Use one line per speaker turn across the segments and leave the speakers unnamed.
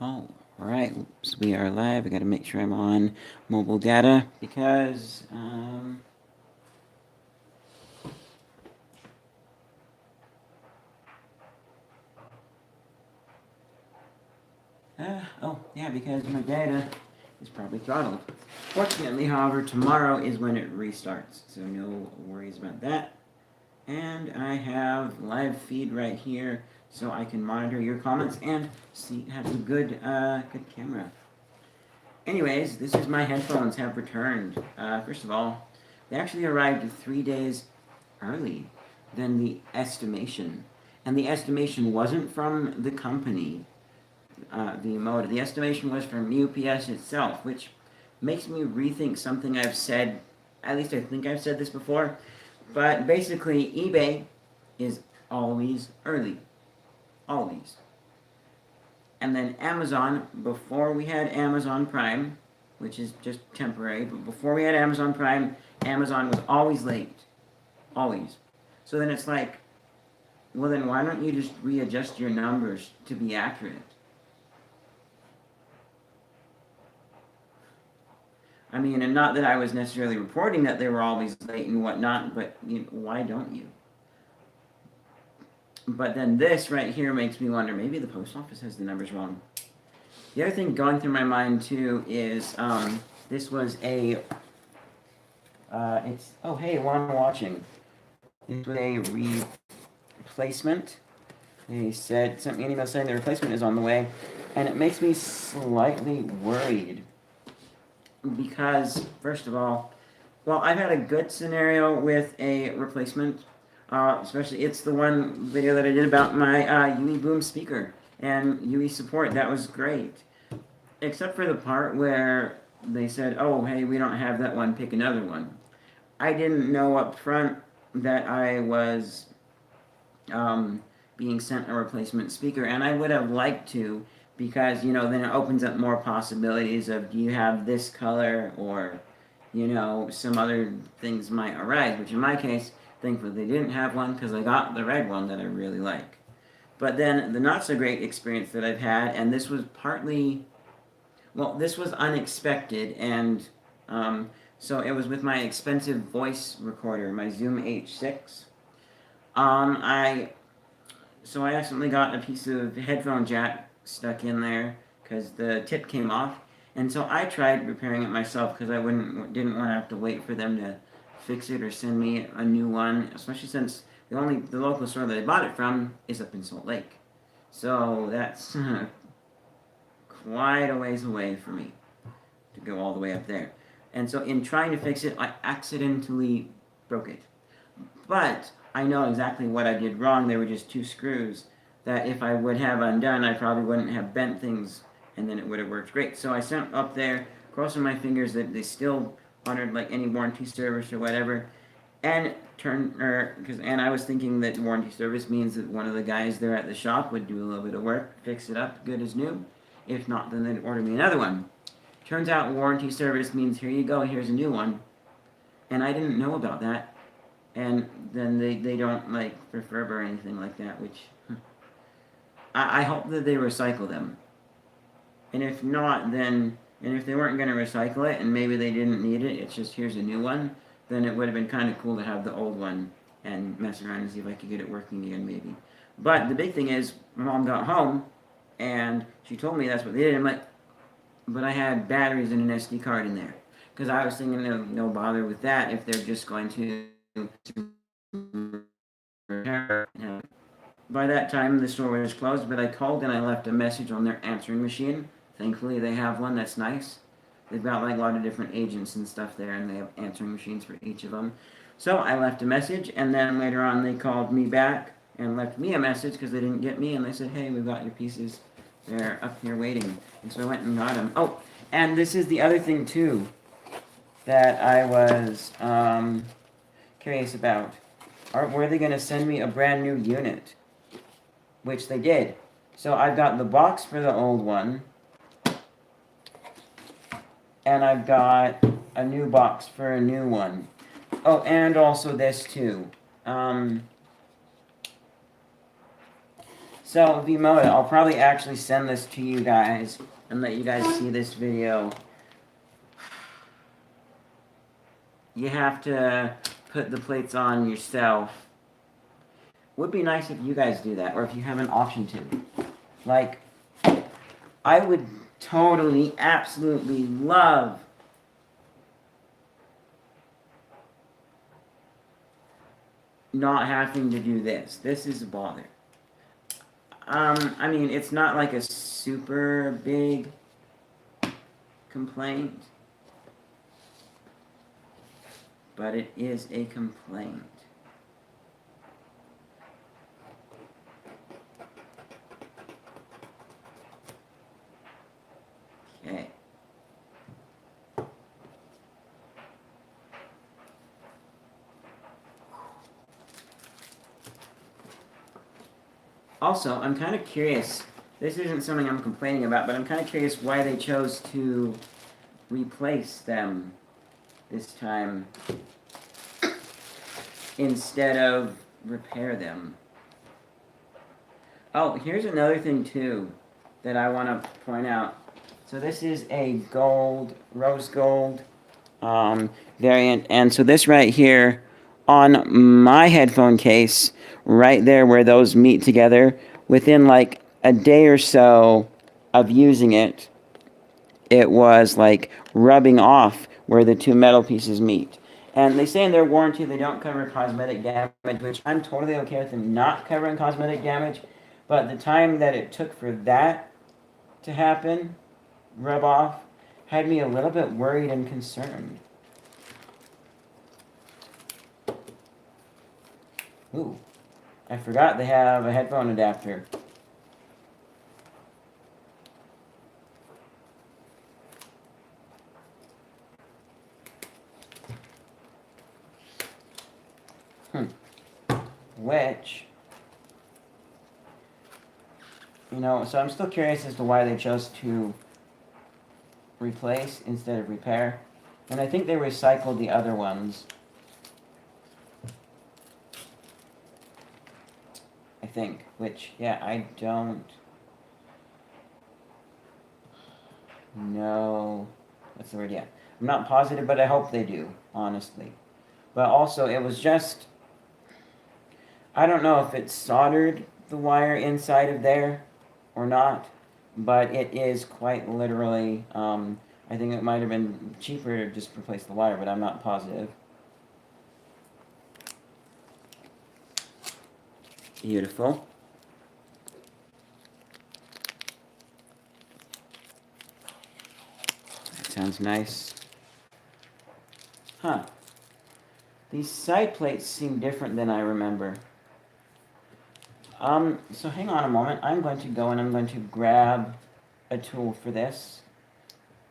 All right, oops, we are live. I got to make sure I'm on mobile data because because my data is probably throttled. Fortunately, however, tomorrow is when it restarts, so no worries about that. And I have live feed right here, so I can monitor your comments and have a good camera. Anyways, this is my headphones have returned. First of all, they actually arrived 3 days early than the estimation. And the estimation wasn't from the company, the motor. The estimation was from UPS itself, which makes me rethink something I've said. At least I think I've said this before. But basically, eBay is always early. Always. And then Amazon, before we had Amazon Prime, which is just temporary, but before we had Amazon Prime, Amazon was always late. Always. So then it's like, well, then why don't you just readjust your numbers to be accurate? I mean, and not that I was necessarily reporting that they were always late and whatnot, but why don't you? But then this right here makes me wonder, maybe the post office has the numbers wrong. The other thing going through my mind too is this was oh hey, while I'm watching, this was a replacement. They sent me an email saying the replacement is on the way, and it makes me slightly worried because, first of all, well, I've had a good scenario with a replacement. Especially, it's the one video that I did about my UE Boom speaker and UE support. That was great. Except for the part where they said, oh, hey, we don't have that one, pick another one. I didn't know up front that I was being sent a replacement speaker, and I would have liked to, because then it opens up more possibilities of, do you have this color, or some other things might arise, which in my case, thankfully they didn't have one, because I got the red one that I really like. But then the not so great experience that I've had, and this was partly, well, this was unexpected, and so it was with my expensive voice recorder, my Zoom H6. I So I accidentally got a piece of headphone jack stuck in there because the tip came off, and so I tried repairing it myself because I didn't want to have to wait for them to fix it or send me a new one, especially since the local store that I bought it from is up in Salt Lake, so that's quite a ways away for me to go all the way up there. And so in trying to fix it, I accidentally broke it. But I know exactly what I did wrong. There were just two screws that if I would have undone, I probably wouldn't have bent things, and then it would have worked great. So I sent up there, crossing my fingers that they still honored like any warranty service or whatever. And and I was thinking that warranty service means that one of the guys there at the shop would do a little bit of work, fix it up good as new. If not, then they'd order me another one. Turns out warranty service means here you go, here's a new one. And I didn't know about that. And then they don't like refurb or anything like that, which I hope that they recycle them. And if not, then, and if they weren't going to recycle it and maybe they didn't need it, it's just here's a new one, then it would have been kind of cool to have the old one and mess around and see if I could get it working again, maybe. But the big thing is, my mom got home and she told me that's what they did. I'm like, but I had batteries and an SD card in there. Because I was thinking, no bother with that if they're just going to by that time, the store was closed, but I called and I left a message on their answering machine. Thankfully, they have one that's nice. They've got like a lot of different agents and stuff there, and they have answering machines for each of them. So I left a message, and then later on, they called me back and left me a message because they didn't get me, and they said, "Hey, we've got your pieces. They're up here waiting." And so I went and got them. Oh, and this is the other thing too that I was curious about. Were they going to send me a brand new unit? Which they did. So I've got the box for the old one, and I've got a new box for a new one. Oh, and also this too. So, Vimoda, I'll probably actually send this to you guys and let you guys see this video. You have to put the plates on yourself. Would be nice if you guys do that, or if you have an option to. Like, I would totally, absolutely love not having to do this. This is a bother. I mean, it's not like a super big complaint, but it is a complaint. Okay. Also, I'm kind of curious. This isn't something I'm complaining about, but I'm kind of curious why they chose to replace them this time instead of repair them. Oh, here's another thing too that I want to point out. So this is a gold, rose gold variant, and so this right here on my headphone case, right there where those meet together, within like a day or so of using it, it was like rubbing off where the two metal pieces meet. And they say in their warranty they don't cover cosmetic damage, which I'm totally okay with them not covering cosmetic damage. But the time that it took for that to happen, rub off, had me a little bit worried and concerned. Ooh, I forgot they have a headphone adapter. Which, you know, so I'm still curious as to why they chose to replace instead of repair. And I think they recycled the other ones. I think, which, yeah, I don't know. What's the word? Yeah. I'm not positive, but I hope they do, honestly. But also, it was just, I don't know if it soldered the wire inside of there or not, but it is quite literally, I think it might have been cheaper to just replace the wire, but I'm not positive. Beautiful. That sounds nice. Huh. These side plates seem different than I remember. So hang on a moment. I'm going to go and I'm going to grab a tool for this.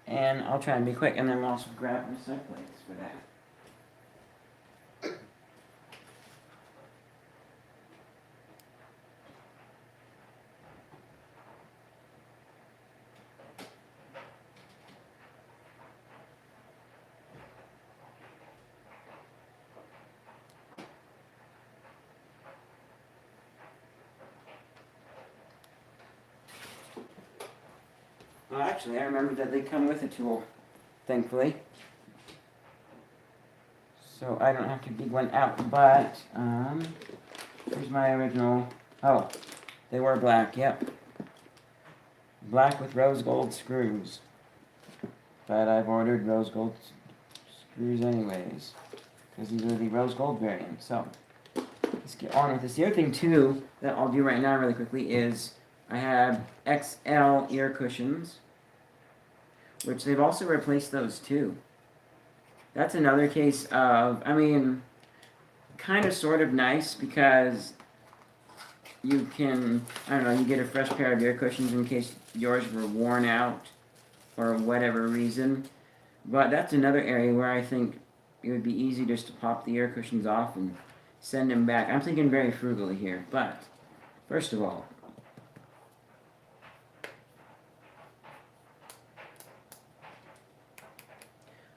And I'll try and be quick, and then we'll also grab the side plates for that. Well, actually, I remember that they come with a tool, thankfully. So I don't have to dig one out, but, here's my original. Oh, they were black, yep. Black with rose gold screws. But I've ordered rose gold screws anyways, because these are the rose gold variant. So, let's get on with this. The other thing, too, that I'll do right now really quickly is I have XL ear cushions, which they've also replaced those, too. That's another case of, I mean, kind of sort of nice because you can, I don't know, you get a fresh pair of ear cushions in case yours were worn out for whatever reason. But that's another area where I think it would be easy just to pop the ear cushions off and send them back. I'm thinking very frugally here, but first of all,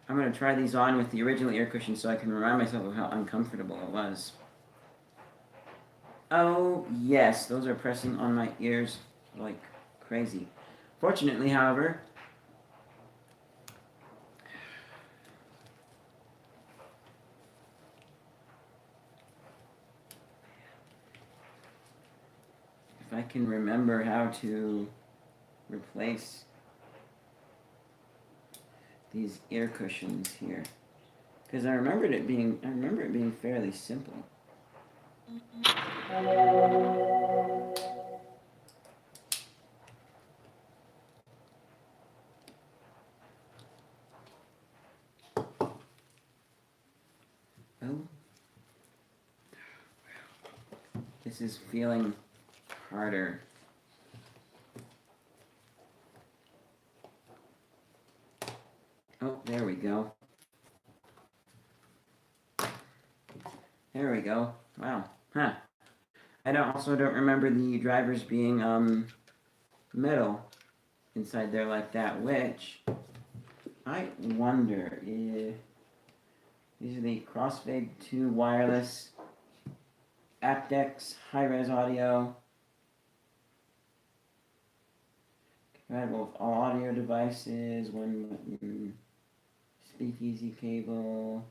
I'm going to try these on with the original ear cushions so I can remind myself of how uncomfortable it was. Oh, yes, those are pressing on my ears like crazy. Fortunately, however, if I can remember how to replace these ear cushions here. Because I remember it being fairly simple. Oh, this is feeling harder. Oh, there we go. There we go. Wow. Huh. I also don't remember the drivers being metal inside there like that, which I wonder if these are the Crossfade 2 wireless aptX high-res audio, compatible with all audio devices, one button, speakeasy cable.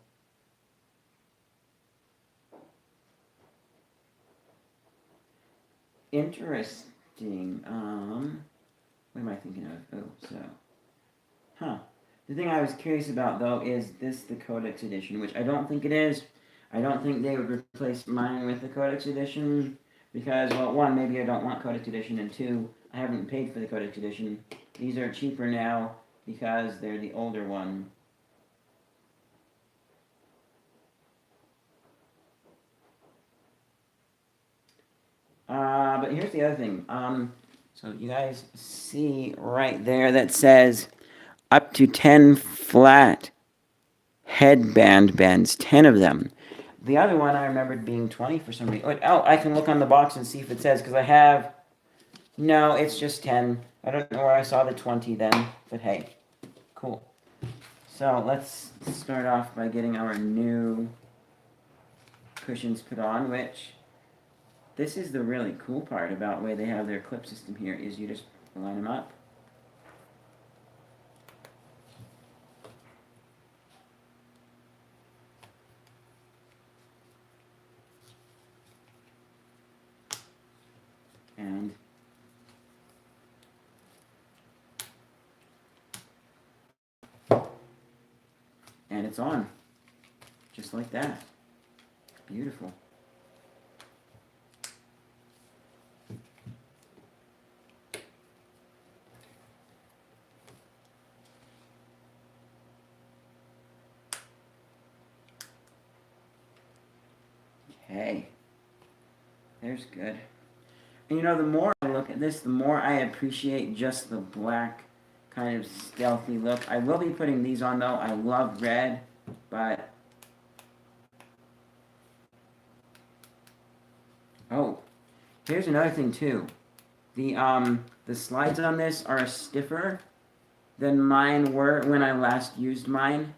Interesting. What am I thinking of? Oh, so, huh. The thing I was curious about though is this the Codex edition, which I don't think it is. I don't think they would replace mine with the Codex edition because, well, one, maybe I don't want Codex edition, and two, I haven't paid for the Codex edition. These are cheaper now because they're the older one. But here's the other thing. So you guys see right there that says up to 10 flat headband bends, 10 of them. The other one I remembered being 20 for some reason. Oh, I can look on the box and see if it says, because I have. No, it's just 10. I don't know where I saw the 20 then, but hey, cool. So let's start off by getting our new cushions put on, which this is the really cool part about the way they have their clip system here, is you just line them up. And it's on. Just like that. Beautiful. Okay. There's good. And you know, the more I look at this, the more I appreciate just the black kind of stealthy look. I will be putting these on though. I love red, but oh, here's another thing too. The slides on this are stiffer than mine were when I last used mine,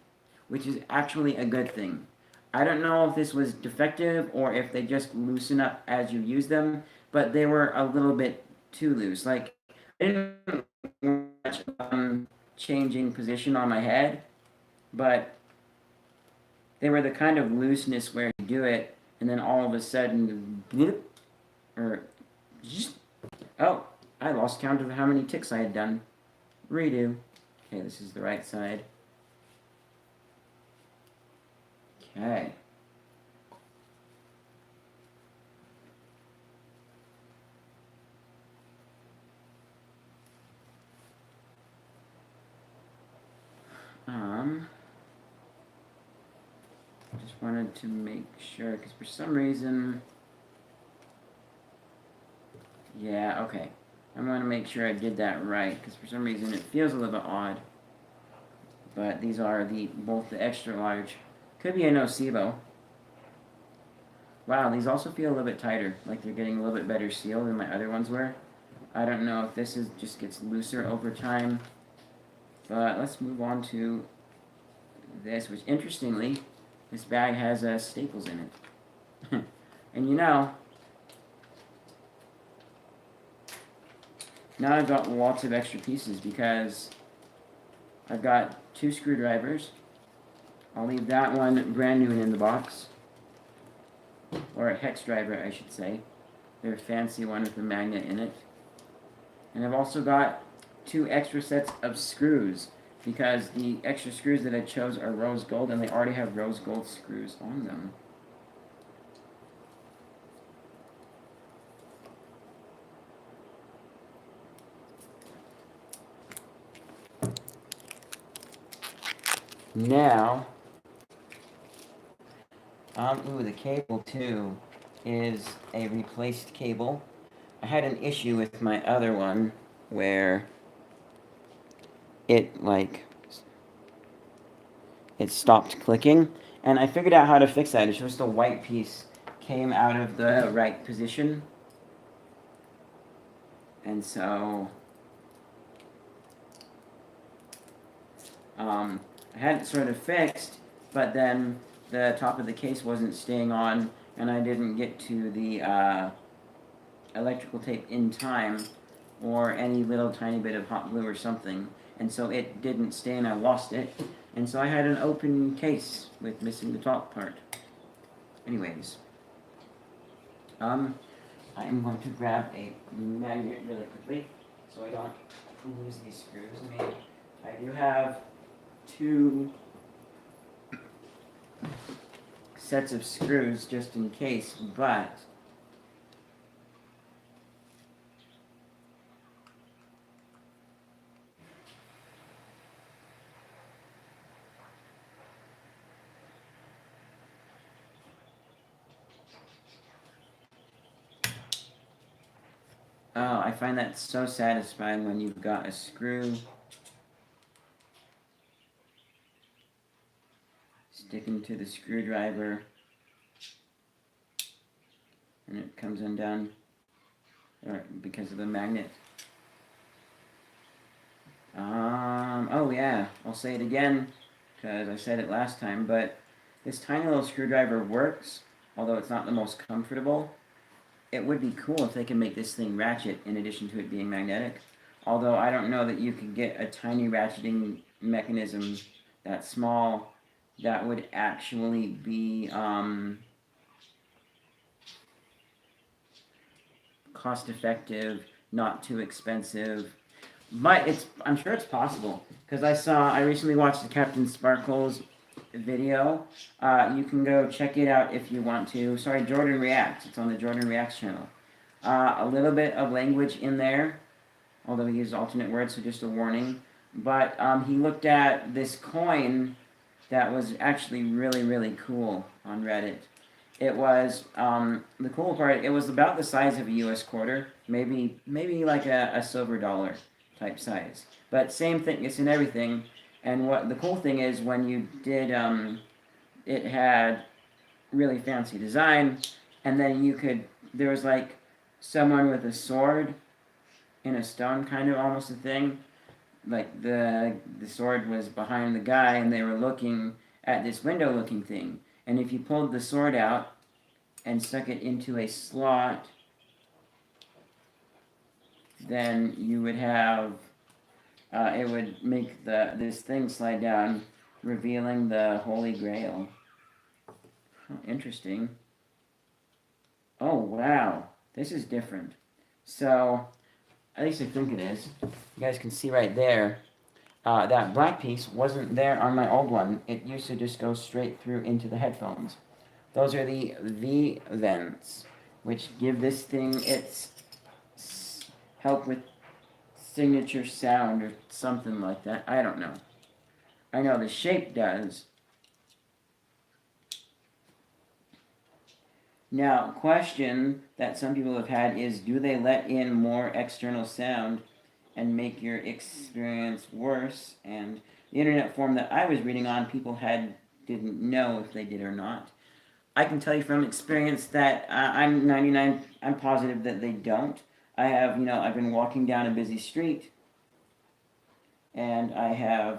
which is actually a good thing. I don't know if this was defective or if they just loosen up as you use them, but they were a little bit too loose. Like, I didn't much changing position on my head, but they were the kind of looseness where you do it, and then all of a sudden, bloop, or just, oh, I lost count of how many ticks I had done. Redo. Okay, this is the right side. Okay. Just wanted to make sure, because for some reason, yeah, okay. I want to make sure I did that right, because for some reason it feels a little bit odd. But these are both the extra large. Could be a nocebo. Wow, these also feel a little bit tighter, like they're getting a little bit better seal than my other ones were. I don't know if this just gets looser over time. But let's move on to this, which interestingly, this bag has staples in it. And you know, now I've got lots of extra pieces because I've got 2 screwdrivers. I'll leave that one brand new and in the box. Or a hex driver, I should say. They're a fancy one with a magnet in it. And I've also got 2 extra sets of screws because the extra screws that I chose are rose gold and they already have rose gold screws on them. Now, the cable too is a replaced cable. I had an issue with my other one where it stopped clicking, and I figured out how to fix that. It's just a white piece came out of the right position, and so I had it sort of fixed, but then the top of the case wasn't staying on, and I didn't get to the electrical tape in time, or any little tiny bit of hot glue or something, and so it didn't stay and I lost it, and so I had an open case with missing the top part. Anyways, I am going to grab a magnet really quickly so I don't lose these screws. I do have 2 sets of screws just in case, but oh, I find that so satisfying when you've got a screw sticking to the screwdriver and it comes undone because of the magnet. Oh yeah, I'll say it again because I said it last time, but this tiny little screwdriver works, although it's not the most comfortable. It would be cool if they could make this thing ratchet in addition to it being magnetic. Although I don't know that you could get a tiny ratcheting mechanism that small that would actually be cost effective, not too expensive. But I'm sure it's possible because I recently watched the Captain Sparkles video. You can go check it out if you want to. Sorry, Jordan Reacts. It's on the Jordan Reacts channel. A little bit of language in there, although he uses alternate words, so just a warning. But he looked at this coin that was actually really, really cool on Reddit. It was the cool part. It was about the size of a U.S. quarter, maybe like a silver dollar type size. But same thing. It's in everything. And what the cool thing is when you did, it had really fancy design, and then there was like someone with a sword in a stone, kind of almost a thing. Like the sword was behind the guy, and they were looking at this window-looking thing. And if you pulled the sword out and stuck it into a slot, then you would have it would make this thing slide down, revealing the Holy Grail. Oh, interesting. Oh wow, this is different. So, at least I think it is. You guys can see right there. That black piece wasn't there on my old one. It used to just go straight through into the headphones. Those are the V vents, which give this thing its help with signature sound or something like that. I don't know. I know the shape does. Now, question that some people have had is, do they let in more external sound and make your experience worse? And the internet forum that I was reading on, people didn't know if they did or not. I can tell you from experience that I'm positive that they don't. I've been walking down a busy street, and I have,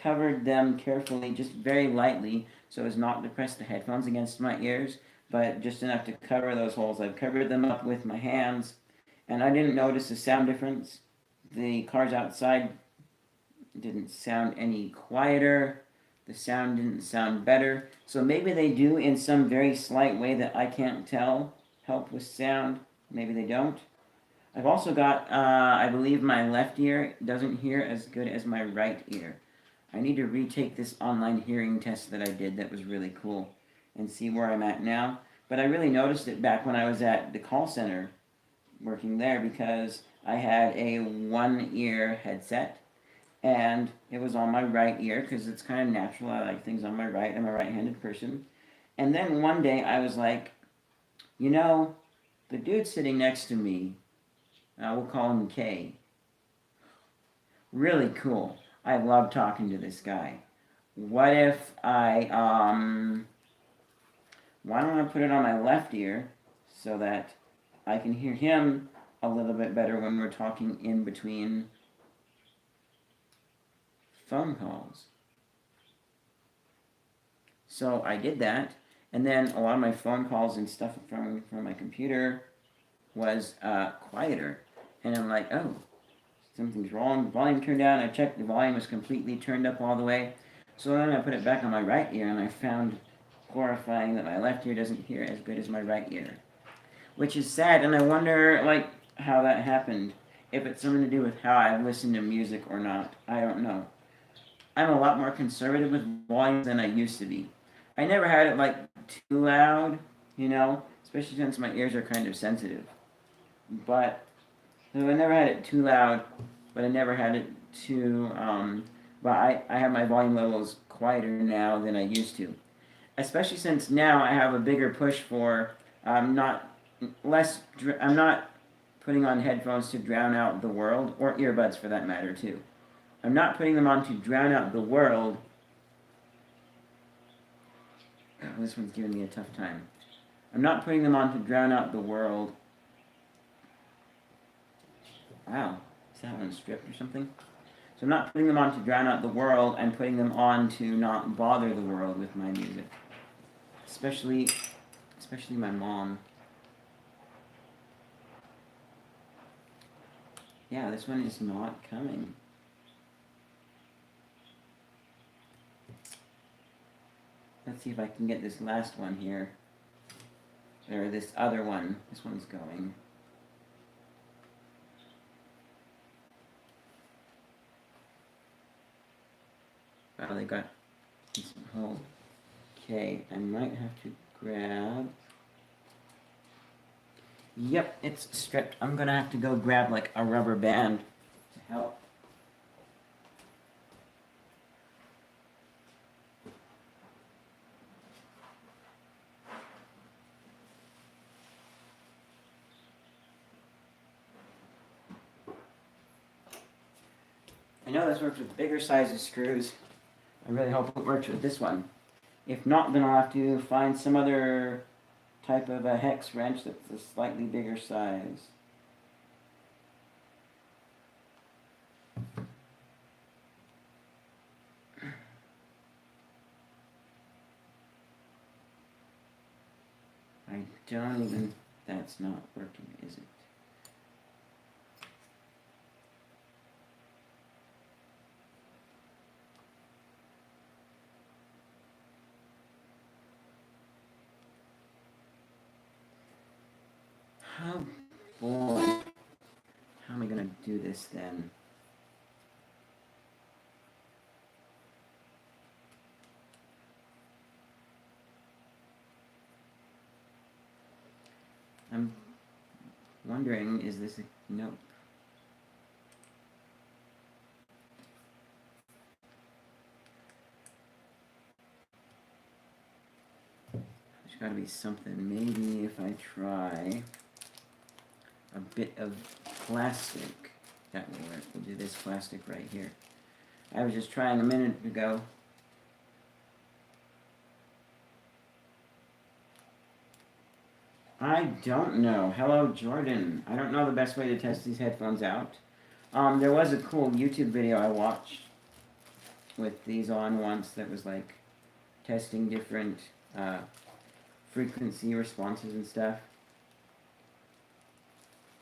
covered them carefully, just very lightly, so as not to press the headphones against my ears, but just enough to cover those holes. I've covered them up with my hands, and I didn't notice a sound difference. The cars outside didn't sound any quieter. The sound didn't sound better. So maybe they do in some very slight way that I can't tell help with sound. Maybe they don't. I've also got, I believe my left ear doesn't hear as good as my right ear. I need to retake this online hearing test that I did that was really cool and see where I'm at now. But I really noticed it back when I was at the call center working there because I had a one ear headset and it was on my right ear because it's kind of natural. I like things on my right. I'm a right handed person. And then one day I was like, you know, the dude sitting next to me, we'll call him K. Really cool. I love talking to this guy. What if why don't I put it on my left ear so that I can hear him a little bit better when we're talking in between phone calls? So I did that, and then a lot of my phone calls and stuff from my computer was quieter. And I'm like, oh, something's wrong. The volume turned down. I checked, the volume was completely turned up all the way. So then I put it back on my right ear, and I found horrifying that my left ear doesn't hear as good as my right ear, which is sad. And I wonder, like, how that happened. If it's something to do with how I listen to music or not, I don't know. I'm a lot more conservative with volume than I used to be. I never had it like too loud, especially since my ears are kind of sensitive. But so I never had it too loud, but I never had it too. But I have my volume levels quieter now than I used to, especially since now I have a bigger push for not less. I'm not putting on headphones to drown out the world, or earbuds for that matter too. I'm not putting them on to drown out the world. Oh, this one's giving me a tough time. I'm not putting them on to drown out the world. Wow, is that one stripped or something? So I'm not putting them on to drown out the world. I'm putting them on to not bother the world with my music. Especially my mom. Yeah, this one is not coming. Let's see if I can get this last one here. Or this other one. This one's going. Wow, they got this whole. Okay, I might have to grab. Yep, it's stripped. I'm gonna have to go grab like a rubber band to help. I know this works with bigger sizes screws. I really hope it works with this one. If not, then I'll have to find some other type of a hex wrench that's a slightly bigger size. I don't even... That's not working, is it? Oh boy. How am I gonna do this then? I'm wondering, is this a... Nope. There's gotta be something. Maybe if I try a bit of plastic, that will work. We'll do this plastic right here. I was just trying a minute ago. I don't know. Hello, Jordan. I don't know the best way to test these headphones out. There was a cool YouTube video I watched with these on once that was like testing different frequency responses and stuff.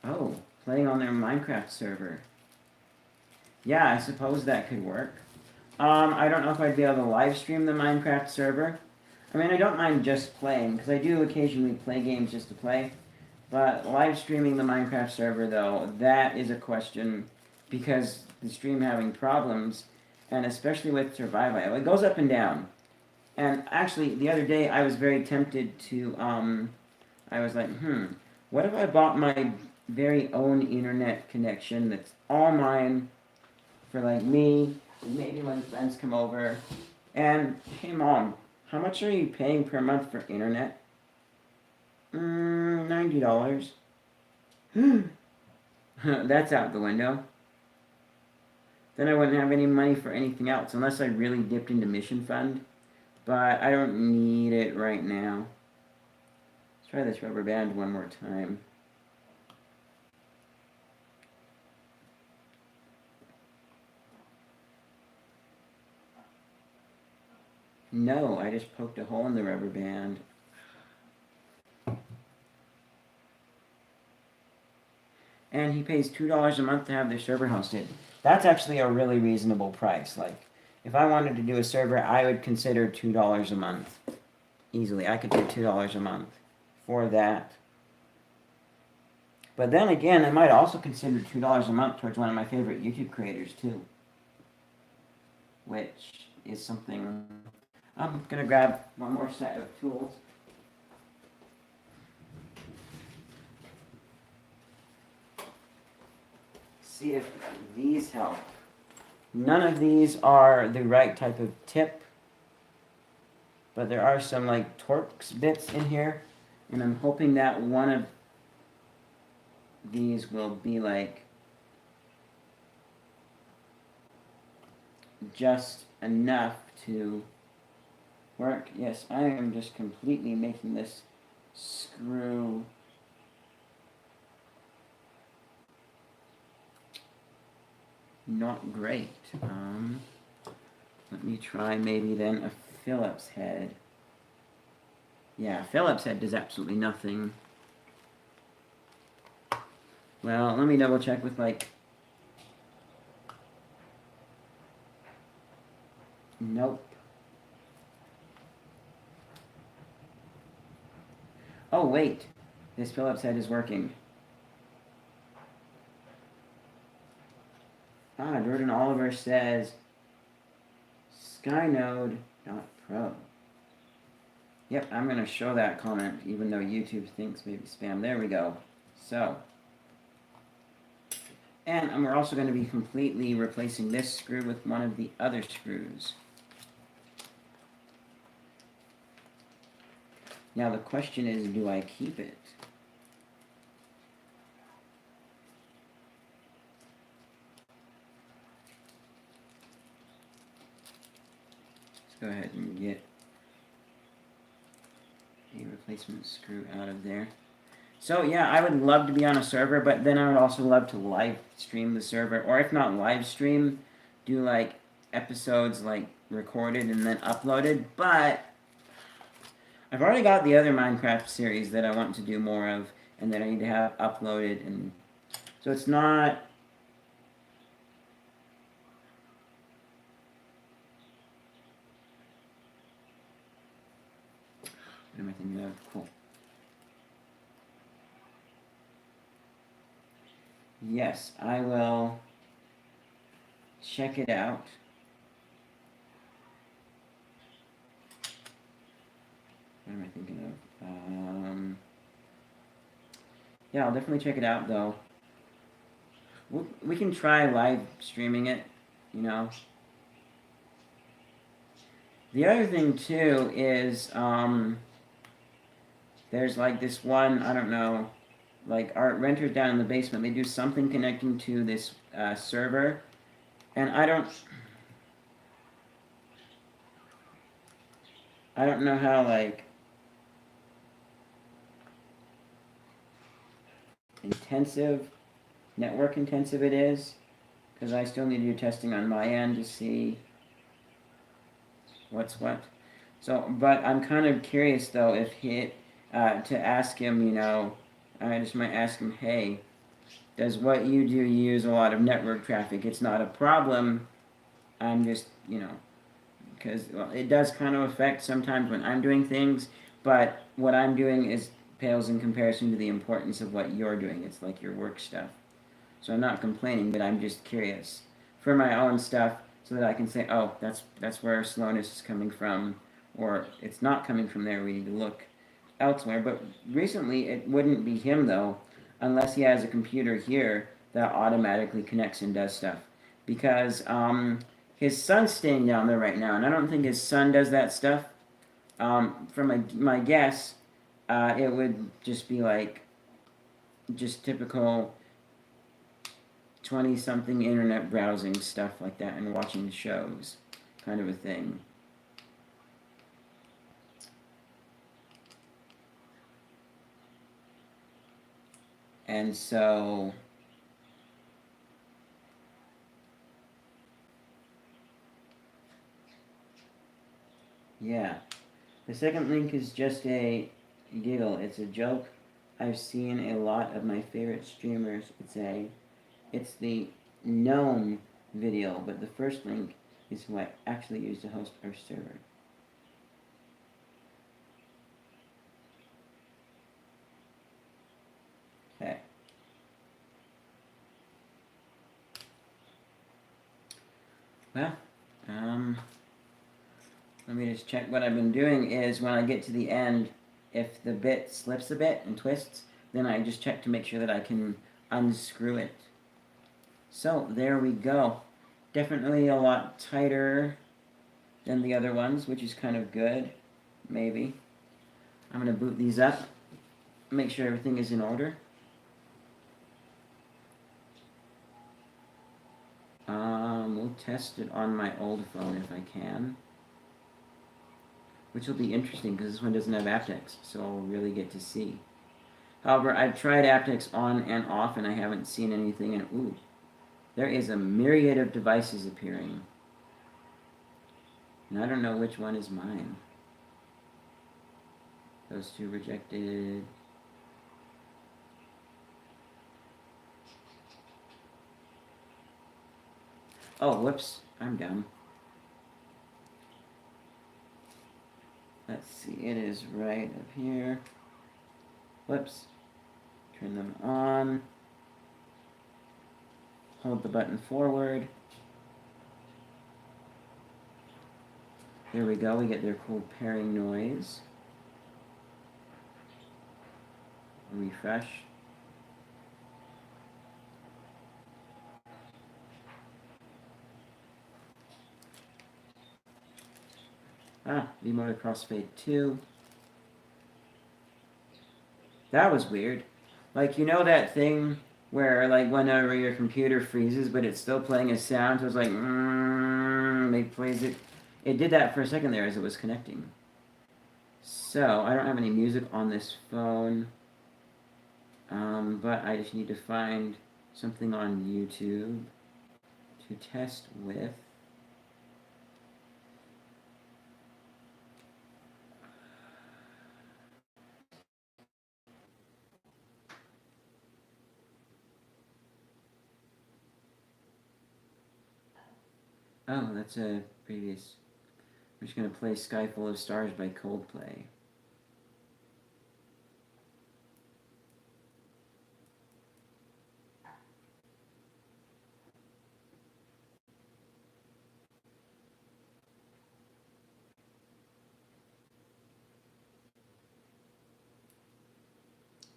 Oh, play on their Minecraft server. Yeah, I suppose that could work. I don't know if I'd be able to live stream the Minecraft server. I mean, I don't mind just playing, because I do occasionally play games just to play. But live streaming the Minecraft server, though, that is a question, because the stream having problems, and especially with survival, it goes up and down. And actually, the other day, I was very tempted to, I was like, what if I bought my very own internet connection that's all mine for, like, me, maybe when friends come over, and, hey, Mom, how much are you paying per month for internet? $90. That's out the window. Then I wouldn't have any money for anything else, unless I really dipped into Mission Fund. But I don't need it right now. Let's try this rubber band one more time. No, I just poked a hole in the rubber band. And he pays $2 a month to have their server hosted. That's actually a really reasonable price. Like, if I wanted to do a server, I would consider $2 a month. Easily, I could do $2 a month for that. But then again, I might also consider $2 a month towards one of my favorite YouTube creators too. Which is something... I'm gonna grab one more set of tools. See if these help. None of these are the right type of tip, but there are some like Torx bits in here, and I'm hoping that one of these will be like just enough to work. Yes, I am just completely making this screw not great. Let me try maybe then a Phillips head. Yeah, Phillips head does absolutely nothing. Well, let me double check with like... Nope. Oh, wait. This Phillips head is working. Jordan Oliver says Skynode.pro. Yep, I'm going to show that comment, even though YouTube thinks maybe spam. There we go. So. And we're also going to be completely replacing this screw with one of the other screws. Now the question is, do I keep it? Let's go ahead and get a replacement screw out of there. So yeah, I would love to be on a server, but then I would also love to live stream the server, or if not live stream, do like episodes like recorded and then uploaded. But I've already got the other Minecraft series that I want to do more of, and that I need to have uploaded, and so it's not... What am I thinking of? Cool. Yes, I will check it out. What am I thinking of? Yeah, I'll definitely check it out, though. We can try live streaming it, you know. The other thing, too, is, there's like this one, I don't know, like our renters down in the basement, they do something connecting to this server, and I don't know how, like, network intensive it is, because I still need to do testing on my end to see what's what. So, but I'm kind of curious, though, if to ask him, you know, I just might ask him, hey, does what you do use a lot of network traffic? It's not a problem. I'm just, because well, it does kind of affect sometimes when I'm doing things, but what I'm doing is pales in comparison to the importance of what you're doing. It's like your work stuff. So I'm not complaining, but I'm just curious for my own stuff so that I can say, oh, that's where slowness is coming from, or it's not coming from there. We need to look elsewhere. But recently, it wouldn't be him though, unless he has a computer here that automatically connects and does stuff. Because his son's staying down there right now, and I don't think his son does that stuff. From my guess, it would just be like just typical 20-something internet browsing stuff like that and watching shows kind of a thing. And so yeah, the second link is just a giggle. It's a joke I've seen a lot of my favorite streamers. It's the known video, but the first link is who I actually use to host our server. Okay. Well, let me just check. What I've been doing is when I get to the end, if the bit slips a bit and twists, then I just check to make sure that I can unscrew it. So there we go. Definitely a lot tighter than the other ones, which is kind of good. Maybe. I'm going to boot these up, make sure everything is in order. We'll test it on my old phone if I can. Which will be interesting because this one doesn't have aptX, so I'll really get to see. However, I've tried aptX on and off and I haven't seen anything, and ooh, there is a myriad of devices appearing. And I don't know which one is mine. Those two rejected. Oh, whoops, I'm dumb. Let's see, it is right up here. Whoops. Turn them on. Hold the button forward. There we go, we get their cool pairing noise. Refresh. V-Motor Crossfade 2. That was weird. Like, you know that thing where, like, whenever your computer freezes, but it's still playing a sound, so it's like, it plays it. It did that for a second there as it was connecting. So, I don't have any music on this phone, but I just need to find something on YouTube to test with. Oh, that's a previous. I'm just going to play Sky Full of Stars by Coldplay.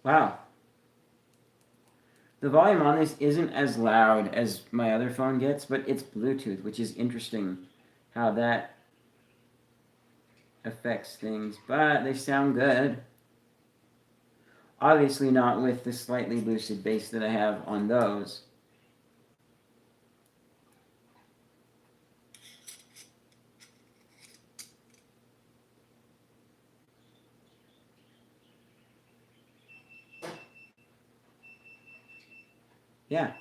Wow. The volume on this isn't as loud as my other phone gets, but it's Bluetooth, which is interesting how that affects things. But they sound good. Obviously not with the slightly boosted bass that I have on those. Yeah.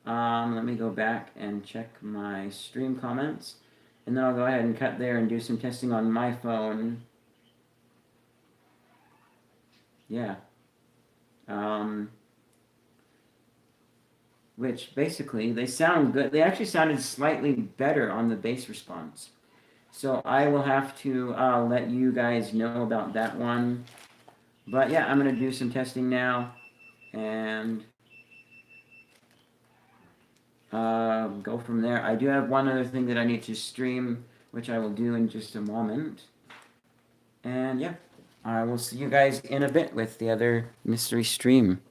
Let me go back and check my stream comments. And then I'll go ahead and cut there and do some testing on my phone. Yeah. which basically they sound good. They actually sounded slightly better on the bass response. So I will have to let you guys know about that one. But yeah, I'm going to do some testing now and go from there. I do have one other thing that I need to stream, which I will do in just a moment. And yeah, I will see you guys in a bit with the other mystery stream.